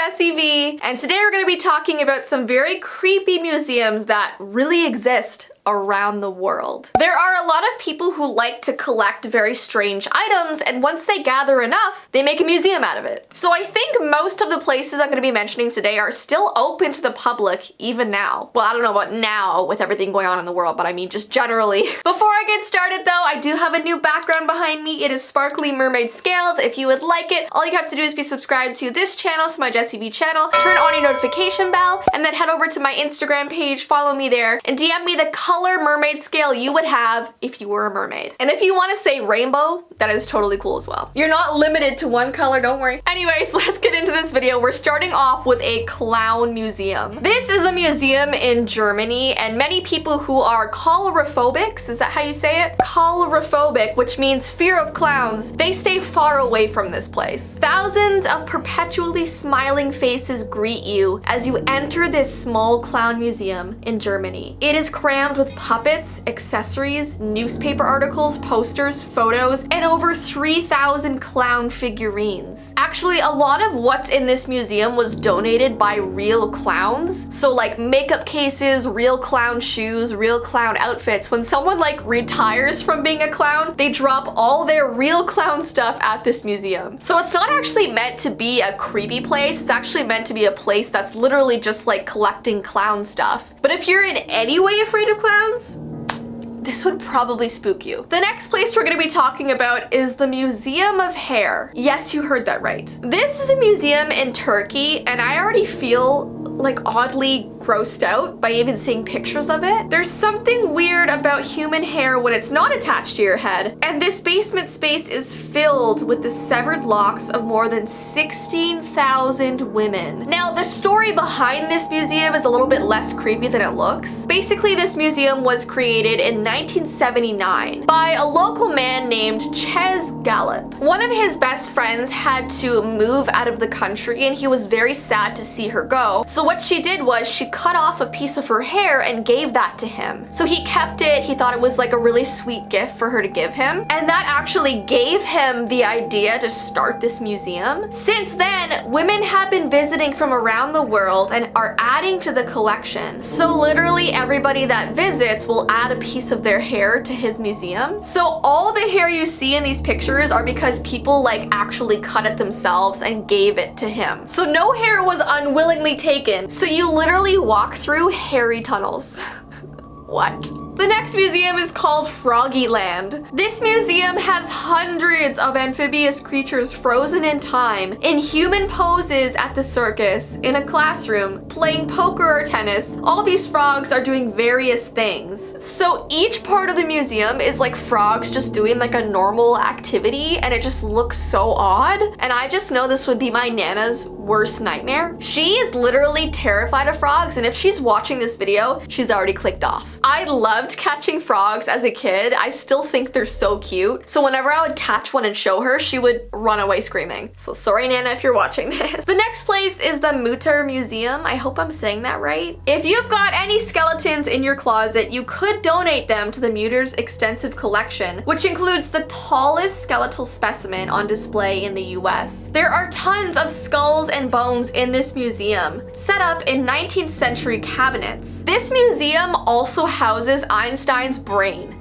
Jessii Vee, and today we're going to be talking about some very creepy museums that really exist around the world. There are a lot of people who like to collect very strange items, and once they gather enough, they make a museum out of it. So I think most of the places I'm going to be mentioning today are still open to the public even now. Well, I don't know about now with everything going on in the world, but I mean just generally. Before I get started though, I do have a new background behind me. It is sparkly mermaid scales. If you would like it, all you have to do is be subscribed to this channel, so my Jessii Vee channel, turn on your notification bell, and then head over to my Instagram page, follow me there, and DM me the color mermaid scale you would have if you were a mermaid. And if you want to say rainbow, that is totally cool as well. You're not limited to one color, don't worry. Anyways, let's get into this video. We're starting off with a clown museum. This is a museum in Germany, and many people who are cholera-phobics, is that how you say it? Cholera-phobic, which means fear of clowns, they stay far away from this place. Thousands of perpetually smiling faces greet you as you enter this small clown museum in Germany. It is crammed with puppets, accessories, newspaper articles, posters, photos, and over 3,000 clown figurines. Actually, a lot of what's in this museum was donated by real clowns. So like makeup cases, real clown shoes, real clown outfits. When someone like retires from being a clown, they drop all their real clown stuff at this museum. So it's not actually meant to be a creepy place. It's actually meant to be a place that's literally just like collecting clown stuff. But if you're in any way afraid of clowns, this would probably spook you. The next place we're going to be talking about is the Museum of Hair. Yes, you heard that right. This is a museum in Turkey, and I already feel like oddly grossed out by even seeing pictures of it. There's something weird about human hair when it's not attached to your head, and this basement space is filled with the severed locks of more than 16,000 women. Now, the story behind this museum is a little bit less creepy than it looks. Basically, this museum was created in 1979 by a local man named Ches Gallup. One of his best friends had to move out of the country, and he was very sad to see her go. So what she did was she cut off a piece of her hair and gave that to him. So he kept it. He thought it was like a really sweet gift for her to give him. And that actually gave him the idea to start this museum. Since then, women have been visiting from around the world and are adding to the collection. So literally everybody that visits will add a piece of their hair to his museum. So all the hair you see in these pictures are because people like actually cut it themselves and gave it to him. So no hair was unwillingly taken. So you literally walk through hairy tunnels. What? The next museum is called Froggyland. This museum has hundreds of amphibious creatures frozen in time in human poses at the circus, in a classroom, playing poker or tennis. All these frogs are doing various things. So each part of the museum is like frogs just doing like a normal activity, and it just looks so odd. And I just know this would be my Nana's worst nightmare. She is literally terrified of frogs, and if she's watching this video, she's already clicked off. I loved catching frogs as a kid. I still think they're so cute. So whenever I would catch one and show her, she would run away screaming. So sorry, Nana, if you're watching this. The next place is the Moot Museum. I hope I'm saying that right. If you've got any skeletons in your closet, you could donate them to the Muter's extensive collection, which includes the tallest skeletal specimen on display in the US. There are tons of skulls and bones in this museum, set up in 19th century cabinets. This museum also houses Einstein's brain.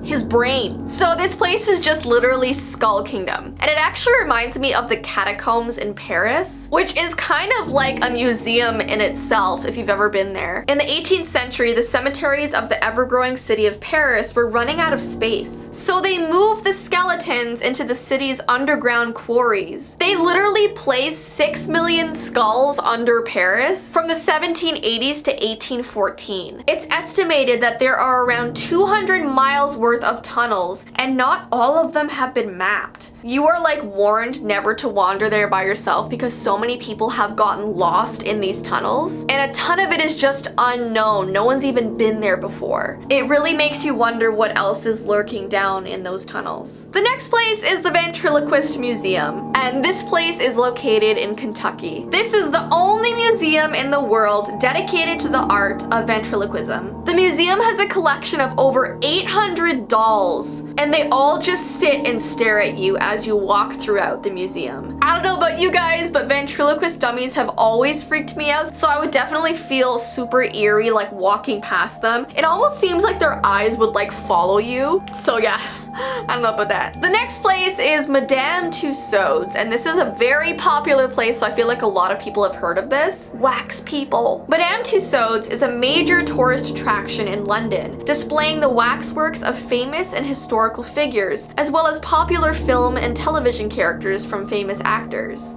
His brain. So this place is just literally Skull Kingdom. And it actually reminds me of the catacombs in Paris, which is kind of like a museum in itself if you've ever been there. In the 18th century, the cemeteries of the ever-growing city of Paris were running out of space. So they moved the skeletons into the city's underground quarries. They literally placed 6 million skulls under Paris from the 1780s to 1814. It's estimated that there are around 200 miles worth of tunnels, and not all of them have been mapped. You are like warned never to wander there by yourself because so many people have gotten lost in these tunnels, and a ton of it is just unknown. No one's even been there before. It really makes you wonder what else is lurking down in those tunnels. The next place is the Ventriloquist Museum, and this place is located in Kentucky. This is the only museum in the world dedicated to the art of ventriloquism. The museum has a collection of over 800 dolls, and they all just sit and stare at you as you walk throughout the museum. I don't know about you guys, but ventriloquist dummies have always freaked me out, so I would definitely feel super eerie like walking past them. It almost seems like their eyes would like follow you. So yeah, I don't know about that. The next place is Madame Tussauds, and this is a very popular place, so I feel like a lot of people have heard of this. Wax people. Madame Tussauds is a major tourist attraction in London, displaying the waxworks of famous and historical figures, as well as popular film and television characters from famous actors.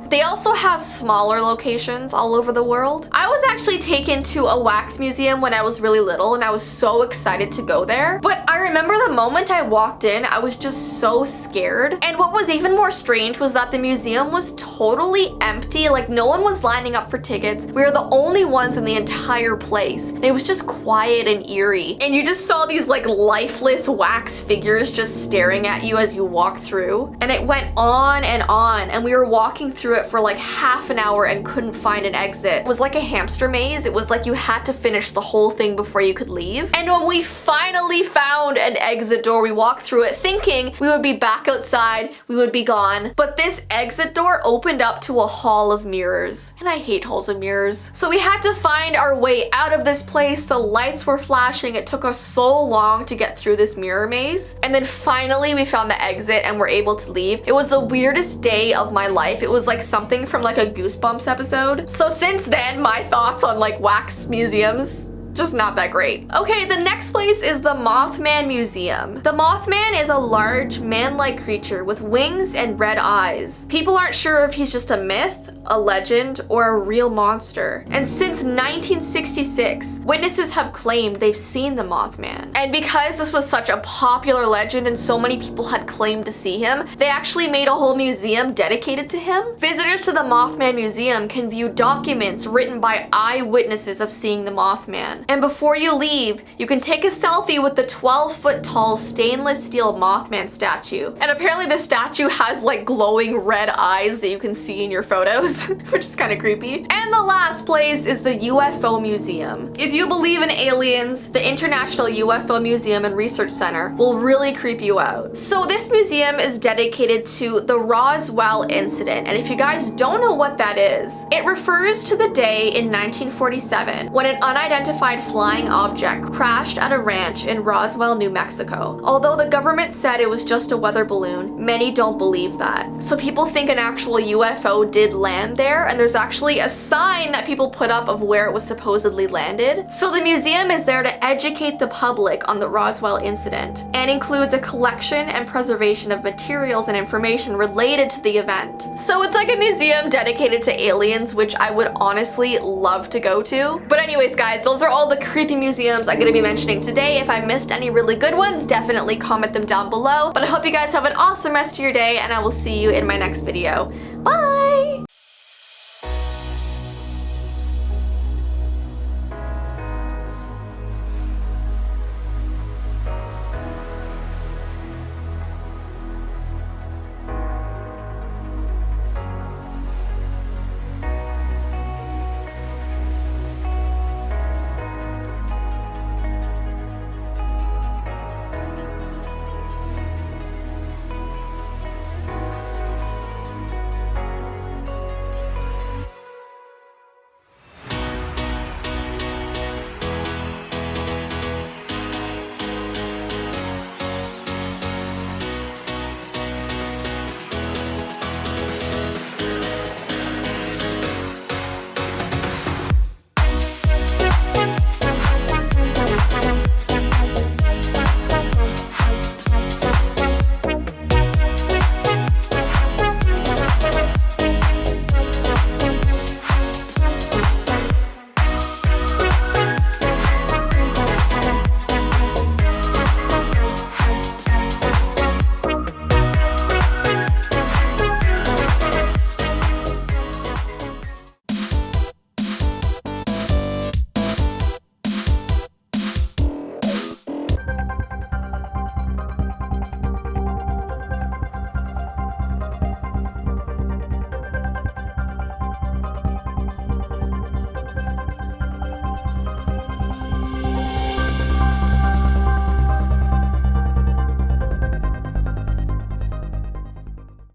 They also have smaller locations all over the world. I was actually taken to a wax museum when I was really little, and I was so excited to go there. But I remember the moment I walked in, I was just so scared. And what was even more strange was that the museum was totally empty. Like, no one was lining up for tickets. We were the only ones in the entire place. And it was just quiet and eerie. And you just saw these like lifeless wax figures just staring at you as you walked through. And it went on, and we were walking through it for like half an hour and couldn't find an exit. It was like a hamster maze. It was like you had to finish the whole thing before you could leave. And when we finally found an exit door, we walked through it thinking we would be back outside, we would be gone. But this exit door opened up to a hall of mirrors. And I hate halls of mirrors. So we had to find our way out of this place. The lights were flashing. It took us so long to get through this mirror maze. And then finally we found the exit and were able to leave. It was the weirdest day of my life. It was like something from like a Goosebumps episode. So since then, my thoughts on like wax museums, just not that great. Okay, the next place is the Mothman Museum. The Mothman is a large, man-like creature with wings and red eyes. People aren't sure if he's just a myth, a legend, or a real monster. And since 1966, witnesses have claimed they've seen the Mothman. And because this was such a popular legend and so many people had claimed to see him, they actually made a whole museum dedicated to him. Visitors to the Mothman Museum can view documents written by eyewitnesses of seeing the Mothman. And before you leave, you can take a selfie with the 12-foot tall stainless steel Mothman statue. And apparently the statue has like glowing red eyes that you can see in your photos, which is kind of creepy. And the last place is the UFO Museum. If you believe in aliens, the International UFO Museum and Research Center will really creep you out. So this museum is dedicated to the Roswell incident. And if you guys don't know what that is, it refers to the day in 1947 when an unidentified flying object crashed at a ranch in Roswell, New Mexico. Although the government said it was just a weather balloon, many don't believe that. So people think an actual UFO did land there, and there's actually a sign that people put up of where it was supposedly landed. So the museum is there to educate the public on the Roswell incident and includes a collection and preservation of materials and information related to the event. So it's like a museum dedicated to aliens, which I would honestly love to go to. But anyways, guys, those are all the creepy museums I'm gonna be mentioning today. If I missed any really good ones, definitely comment them down below. But I hope you guys have an awesome rest of your day, and I will see you in my next video. Bye!